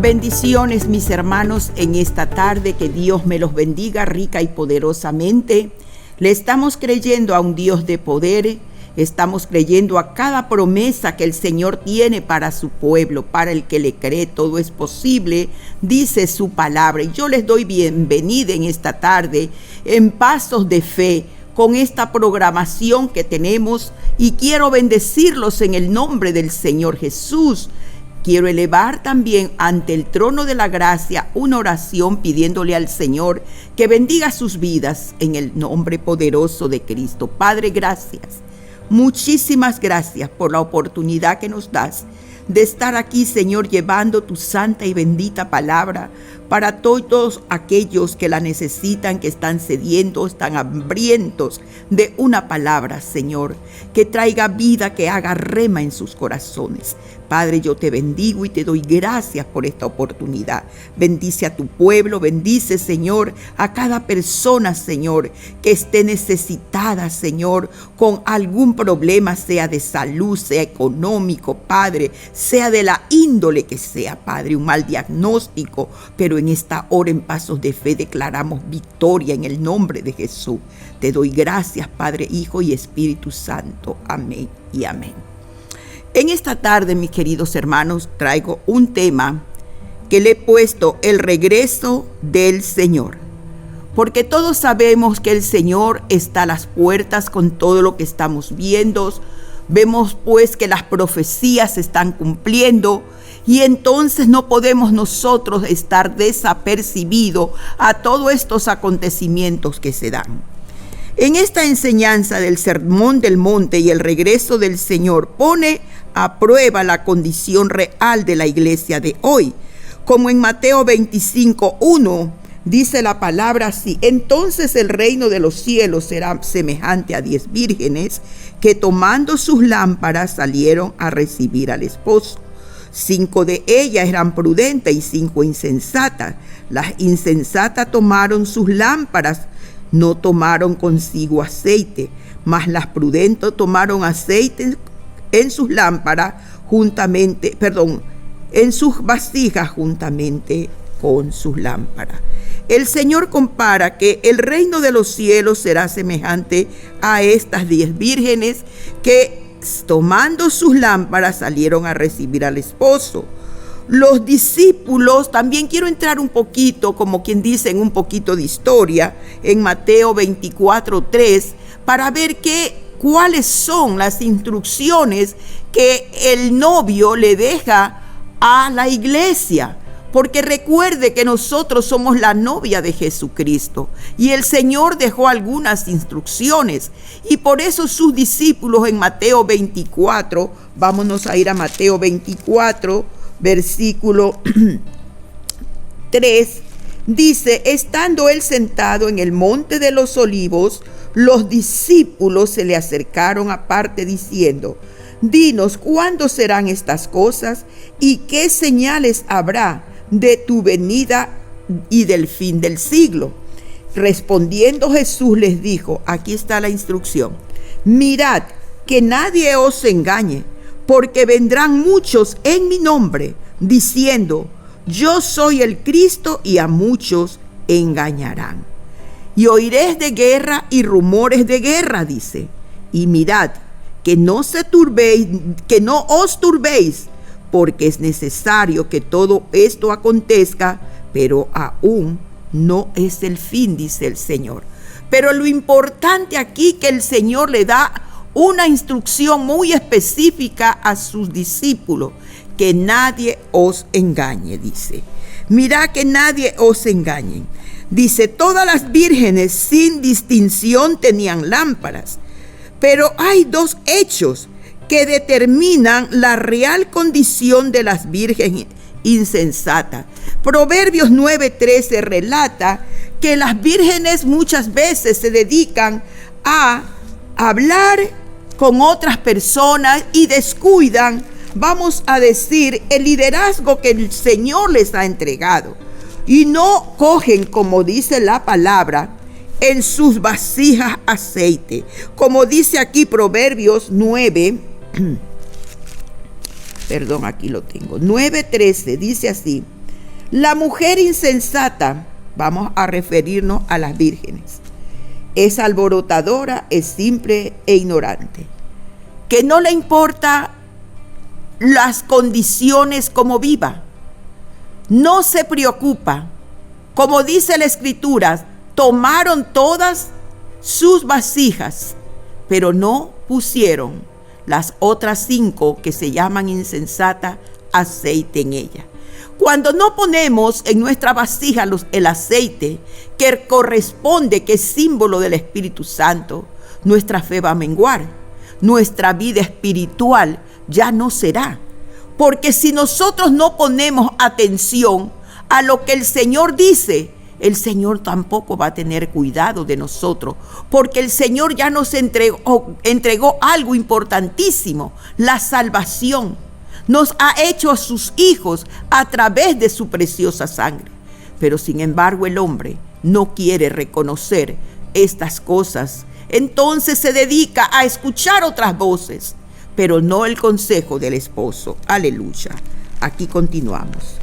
Bendiciones, mis hermanos, en esta tarde. Que Dios me los bendiga rica y poderosamente. Le estamos creyendo a un Dios de poder. Estamos creyendo a cada promesa que el Señor tiene para su pueblo. Para el que le cree, todo es posible, dice su palabra. Y yo les doy bienvenida en esta tarde en Pasos de Fe, con esta programación que tenemos, y quiero bendecirlos en el nombre del Señor Jesús. Quiero elevar también ante el trono de la gracia una oración pidiéndole al Señor que bendiga sus vidas en el nombre poderoso de Cristo. Padre, gracias. Muchísimas gracias por la oportunidad que nos das de estar aquí, Señor, llevando tu santa y bendita palabra para todos aquellos que la necesitan, que están sedientos, están hambrientos de una palabra, Señor, que traiga vida, que haga rema en sus corazones. Padre, yo te bendigo y te doy gracias por esta oportunidad. Bendice a tu pueblo, bendice, Señor, a cada persona, Señor, que esté necesitada, Señor, con algún problema, sea de salud, sea económico, Padre, sea de la índole que sea, Padre, un mal diagnóstico, pero en esta hora en Pasos de Fe declaramos victoria en el nombre de Jesús. Te doy gracias, Padre, Hijo y Espíritu Santo. Amén y amén. En esta tarde, mis queridos hermanos, traigo un tema que le he puesto: el regreso del Señor. Porque todos sabemos que el Señor está a las puertas con todo lo que estamos viendo. Vemos pues que las profecías se están cumpliendo, y entonces no podemos nosotros estar desapercibidos a todos estos acontecimientos que se dan. En esta enseñanza del Sermón del Monte y el regreso del Señor pone a prueba la condición real de la iglesia de hoy. Como en Mateo 25:1 dice la palabra así: entonces el reino de los cielos será semejante a 10 vírgenes que, tomando sus lámparas, salieron a recibir al esposo. 5 de ellas eran prudentes y 5 insensatas. Las insensatas tomaron sus lámparas, no tomaron consigo aceite, mas las prudentes tomaron aceite en sus lámparas en sus vasijas juntamente con sus lámparas. El Señor compara que el reino de los cielos será semejante a estas 10 vírgenes que, tomando sus lámparas, salieron a recibir al esposo. Los discípulos, también quiero entrar un poquito, como quien dice, en un poquito de historia, en Mateo 24:3, para ver cuáles son las instrucciones que el novio le deja a la iglesia. Porque recuerde que nosotros somos la novia de Jesucristo, y el Señor dejó algunas instrucciones, y por eso sus discípulos en Mateo 24, vámonos a ir a Mateo 24, versículo 3, dice: estando él sentado en el monte de los olivos, los discípulos se le acercaron aparte diciendo: dinos, ¿cuándo serán estas cosas? ¿Y qué señales habrá de tu venida y del fin del siglo? Respondiendo Jesús les dijo, aquí está la instrucción: mirad que nadie os engañe, porque vendrán muchos en mi nombre, diciendo, yo soy el Cristo, y a muchos engañarán. Y oiréis de guerra y rumores de guerra, dice, y mirad que no os turbéis, porque es necesario que todo esto acontezca, pero aún no es el fin, dice el Señor. Pero lo importante aquí, que el Señor le da una instrucción muy específica a sus discípulos: que nadie os engañe, dice. Mirad que nadie os engañe. Dice, todas las vírgenes sin distinción tenían lámparas, pero hay 2 hechos que determinan la real condición de las vírgenes insensatas. Proverbios 9:13 relata que las vírgenes muchas veces se dedican a hablar con otras personas y descuidan, vamos a decir, el liderazgo que el Señor les ha entregado, y no cogen, como dice la palabra, en sus vasijas aceite. Como dice aquí Proverbios 9, aquí lo tengo, 9:13, dice así: La mujer insensata, vamos a referirnos a las vírgenes, es alborotadora, es simple e ignorante, que no le importa las condiciones como viva, no se preocupa. Como dice la Escritura, tomaron todas sus vasijas, pero no pusieron las otras 5 que se llaman insensata aceite en ella. Cuando no ponemos en nuestra vasija el aceite que corresponde, que es símbolo del Espíritu Santo, nuestra fe va a menguar, nuestra vida espiritual ya no será. Porque si nosotros no ponemos atención a lo que el Señor dice, el Señor tampoco va a tener cuidado de nosotros, porque el Señor ya nos entregó algo importantísimo, la salvación. Nos ha hecho a sus hijos a través de su preciosa sangre. Pero sin embargo el hombre no quiere reconocer estas cosas. Entonces se dedica a escuchar otras voces, pero no el consejo del esposo. Aleluya. Aquí continuamos.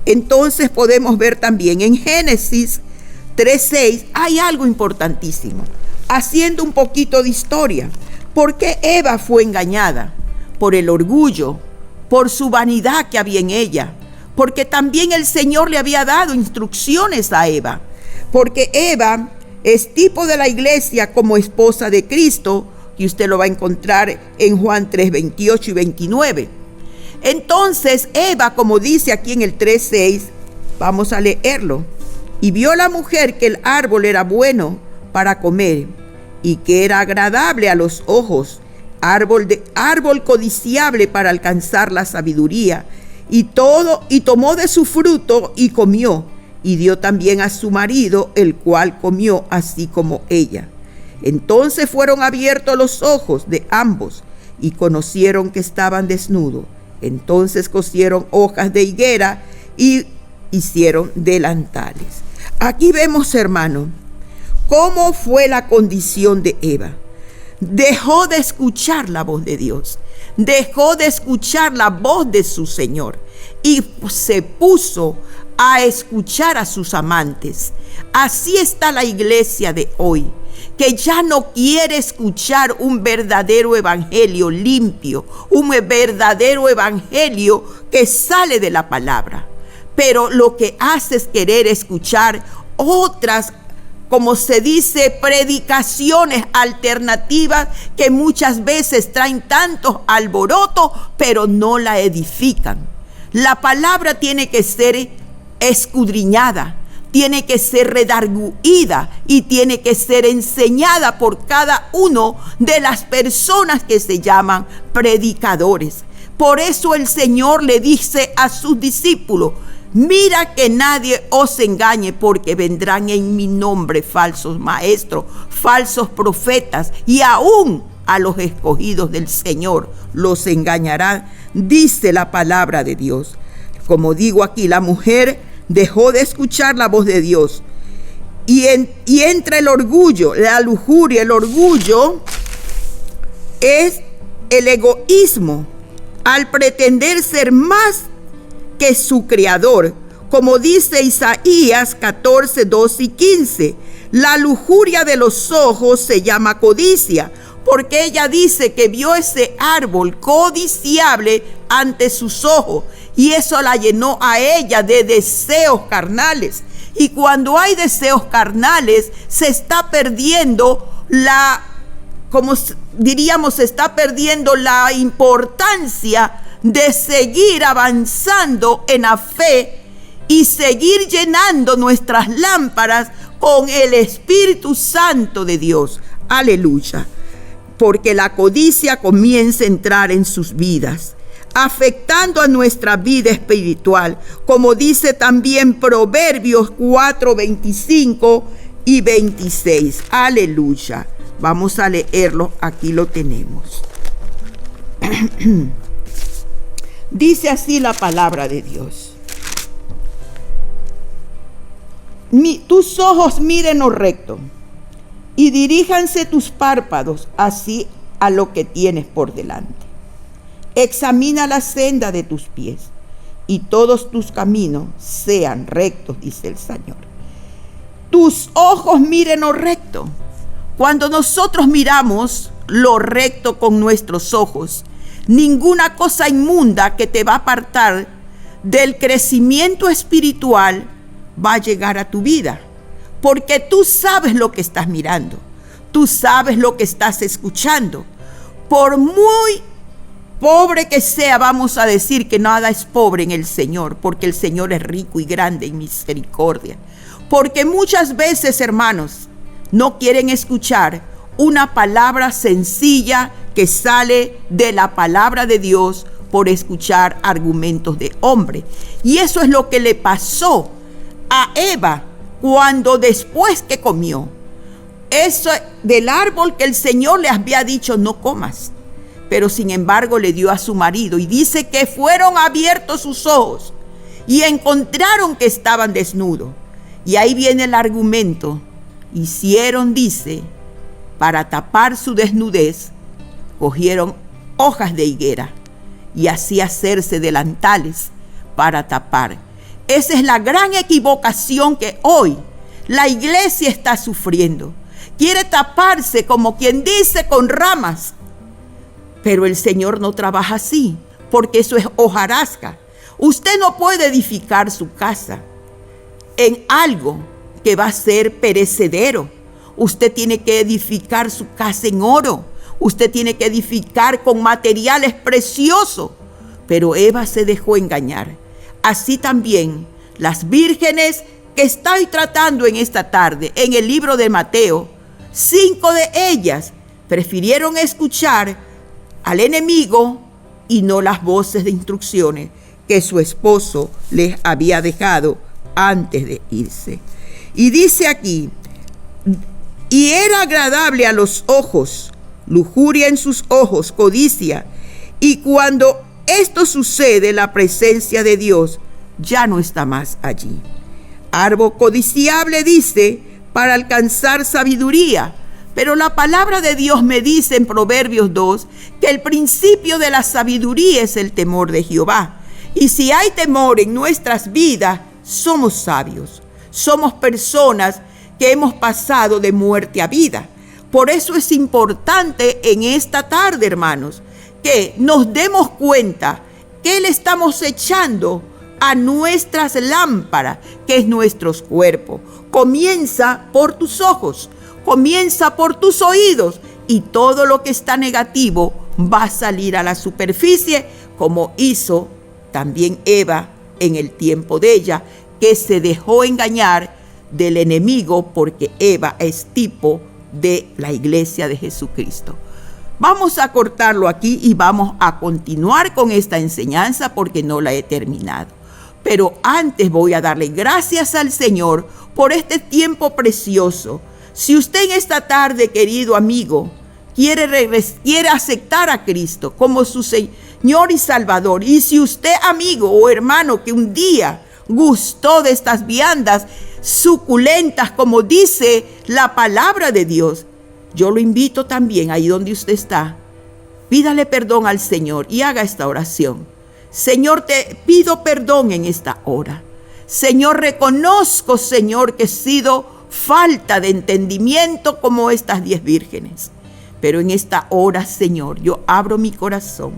Entonces podemos ver también en Génesis 3:6 hay algo importantísimo. Haciendo un poquito de historia. ¿Por qué Eva fue engañada? Por el orgullo, por su vanidad que había en ella, porque también el Señor le había dado instrucciones a Eva, porque Eva es tipo de la iglesia como esposa de Cristo, y usted lo va a encontrar en Juan 3:28 y 29. Entonces Eva, como dice aquí en el 3:6, vamos a leerlo, y vio la mujer que el árbol era bueno para comer, y que era agradable a los ojos, árbol codiciable para alcanzar la sabiduría, y tomó de su fruto y comió, y dio también a su marido, el cual comió así como ella. Entonces fueron abiertos los ojos de ambos, y conocieron que estaban desnudos. Entonces cosieron hojas de higuera y hicieron delantales. Aquí vemos, hermano, cómo fue la condición de Eva. Dejó de escuchar la voz de Dios, dejó de escuchar la voz de su Señor y se puso a escuchar a sus amantes. Así está la iglesia de hoy, que ya no quiere escuchar un verdadero evangelio limpio, un verdadero evangelio que sale de la palabra, pero lo que hace es querer escuchar otras, como se dice, predicaciones alternativas que muchas veces traen tantos alborotos, pero no la edifican. La palabra tiene que ser escudriñada, tiene que ser redarguida y tiene que ser enseñada por cada uno de las personas que se llaman predicadores. Por eso el Señor le dice a sus discípulos: mira que nadie os engañe, porque vendrán en mi nombre falsos maestros, falsos profetas, y aún a los escogidos del Señor los engañarán, dice la palabra de Dios. Como digo aquí, la mujer dejó de escuchar la voz de Dios y entra el orgullo, la lujuria. El orgullo es el egoísmo al pretender ser más que su creador, como dice Isaías 14, 12 y 15. La lujuria de los ojos se llama codicia, porque ella dice que vio ese árbol codiciable ante sus ojos, y eso la llenó a ella de deseos carnales. Y cuando hay deseos carnales, se está perdiendo se está perdiendo la importancia de seguir avanzando en la fe y seguir llenando nuestras lámparas con el Espíritu Santo de Dios. Aleluya. Porque la codicia comienza a entrar en sus vidas, afectando a nuestra vida espiritual, como dice también Proverbios 4, 25 y 26. Aleluya. Vamos a leerlo, aquí lo tenemos. Dice así la palabra de Dios: tus ojos miren lo recto, y diríjanse tus párpados así a lo que tienes por delante. Examina la senda de tus pies, y todos tus caminos sean rectos, dice el Señor. Tus ojos miren lo recto. Cuando nosotros miramos lo recto con nuestros ojos, ninguna cosa inmunda que te va a apartar del crecimiento espiritual va a llegar a tu vida, porque tú sabes lo que estás mirando, tú sabes lo que estás escuchando. Por muy pobre que sea, vamos a decir que nada es pobre en el Señor, porque el Señor es rico y grande en misericordia. Porque muchas veces, hermanos, no quieren escuchar una palabra sencilla que sale de la palabra de Dios por escuchar argumentos de hombre. Y eso es lo que le pasó a Eva cuando después que comió eso del árbol que el Señor le había dicho no comas, pero sin embargo le dio a su marido, y dice que fueron abiertos sus ojos y encontraron que estaban desnudos. Y ahí viene el argumento. Hicieron, dice, para tapar su desnudez, cogieron hojas de higuera y así hacerse delantales para tapar. Esa es la gran equivocación que hoy la iglesia está sufriendo. Quiere taparse, como quien dice, con ramas. Pero el Señor no trabaja así, porque eso es hojarasca. Usted no puede edificar su casa en algo que va a ser perecedero. Usted tiene que edificar su casa en oro. Usted tiene que edificar con materiales preciosos. Pero Eva se dejó engañar. Así también las vírgenes que estoy tratando en esta tarde, en el libro de Mateo, 5 de ellas prefirieron escuchar al enemigo y no las voces de instrucciones que su esposo les había dejado antes de irse. Y dice aquí, y era agradable a los ojos, lujuria en sus ojos, codicia. Y cuando esto sucede, la presencia de Dios ya no está más allí. Árbol codiciable, dice, para alcanzar sabiduría. Pero la palabra de Dios me dice en Proverbios 2 que el principio de la sabiduría es el temor de Jehová. Y si hay temor en nuestras vidas, somos sabios. Somos personas que hemos pasado de muerte a vida. Por eso es importante en esta tarde, hermanos, que nos demos cuenta que le estamos echando a nuestras lámparas, que es nuestros cuerpos. Comienza por tus ojos, comienza por tus oídos, y todo lo que está negativo va a salir a la superficie, como hizo también Eva en el tiempo de ella, que se dejó engañar del enemigo, porque Eva es tipo de la iglesia de Jesucristo. Vamos a cortarlo aquí y vamos a continuar con esta enseñanza porque no la he terminado. Pero antes voy a darle gracias al Señor por este tiempo precioso. Si usted en esta tarde, querido amigo, quiere aceptar a Cristo como su Señor y Salvador, y si usted, amigo o hermano, que un día gustó de estas viandas suculentas, como dice la palabra de Dios, yo lo invito también, ahí donde usted está, pídale perdón al Señor y haga esta oración. Señor, te pido perdón en esta hora. Señor, reconozco, Señor, que he sido falta de entendimiento como estas 10 vírgenes. Pero en esta hora, Señor, yo abro mi corazón.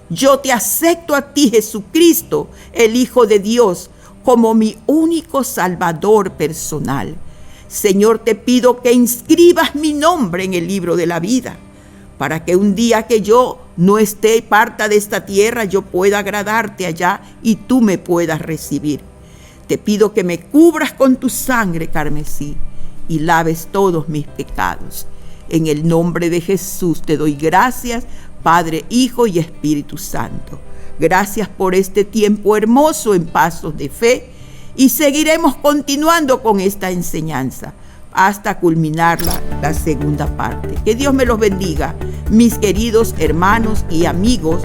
Yo te acepto a ti, Jesucristo, el Hijo de Dios, como mi único Salvador personal. Señor, te pido que inscribas mi nombre en el libro de la vida, para que un día que yo no esté parta de esta tierra, yo pueda agradarte allá y tú me puedas recibir. Te pido que me cubras con tu sangre carmesí y laves todos mis pecados. En el nombre de Jesús te doy gracias, Padre, Hijo y Espíritu Santo. Gracias por este tiempo hermoso en Pasos de Fe, y seguiremos continuando con esta enseñanza hasta culminar la segunda parte. Que Dios me los bendiga, mis queridos hermanos y amigos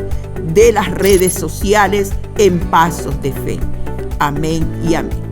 de las redes sociales en Pasos de Fe. Amén y amén.